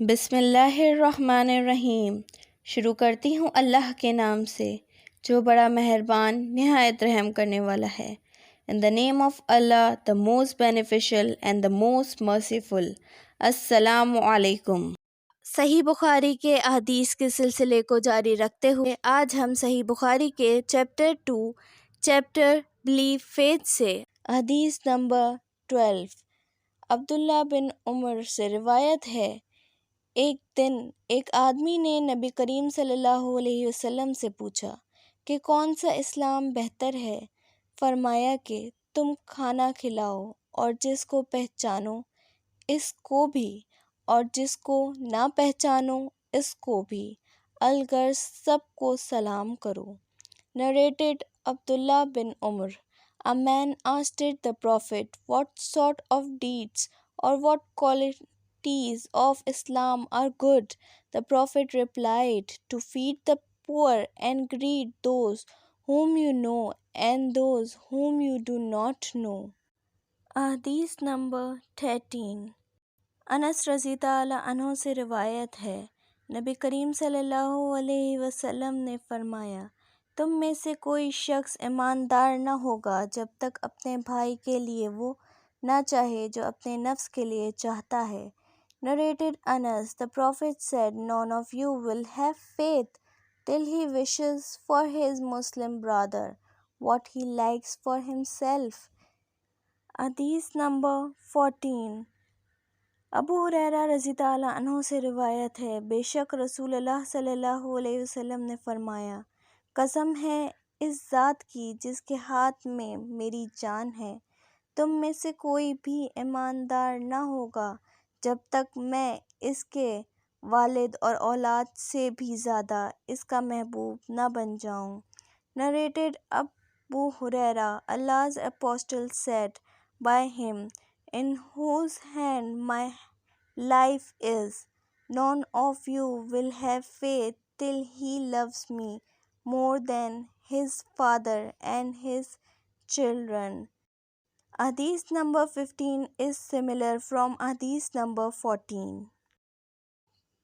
بسم اللہ الرحمن الرحیم۔ شروع کرتی ہوں اللہ کے نام سے جو بڑا مہربان نہایت رحم کرنے والا ہے۔ In the name of Allah, the most beneficial and the most merciful. السلام علیکم۔ صحیح بخاری کے احادیث کے سلسلے کو جاری رکھتے ہوئے آج ہم صحیح بخاری کے چیپٹر بلیو فیتھ سے حدیث نمبر 12 عبداللہ بن عمر سے روایت ہے، ایک دن ایک آدمی نے نبی کریم صلی اللہ علیہ وسلم سے پوچھا کہ کون سا اسلام بہتر ہے؟ فرمایا کہ تم کھانا کھلاؤ اور جس کو پہچانو اس کو بھی اور جس کو نہ پہچانو اس کو بھی، الغرض سب کو سلام کرو۔ Narrated Abdullah bin Umar. A man asked the Prophet what sort of deeds or what qualities of Islam are good. The Prophet replied, to feed the poor and greet those whom you know and those whom you do not know. حدیث number 13 انس رضی اللہ عنہ سے روایت ہے، نبی کریم صلی اللہ علیہ وسلم نے فرمایا، تم میں سے کوئی شخص ایماندار نہ ہوگا جب تک اپنے بھائی کے لیے وہ نہ چاہے جو اپنے نفس کے لیے چاہتا ہے۔ Narrated Anas, the Prophet said, none of you will have faith till he wishes for his Muslim brother what he likes for himself. حدیث نمبر 14 ابو ہریرہ رضی اللہ عنہ سے روایت ہے، بے شک رسول اللہ صلی اللہ علیہ وسلم نے فرمایا، قسم ہے اس ذات کی جس کے ہاتھ میں میری جان ہے، تم میں سے کوئی بھی ایماندار نہ ہوگا جب تک میں اس کے والد اور اولاد سے بھی زیادہ اس کا محبوب نہ بن جاؤں۔ Narrated Abu Huraira, Allah's apostle said, by him in whose hand my life is, none of you will have faith till he loves me more than his father and his children. Hadith number 15 is similar from Hadith number 14.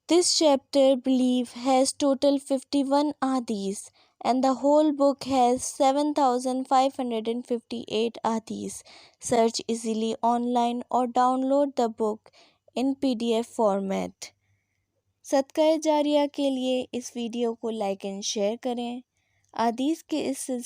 This chapter belief has total 51 hadiths and the whole book has 7,558 hadiths. Search easily online or download the book in PDF format. صدقہ جاریہ کے لیے اس video کو like and share کریں۔ حدیث کے اس سلسلے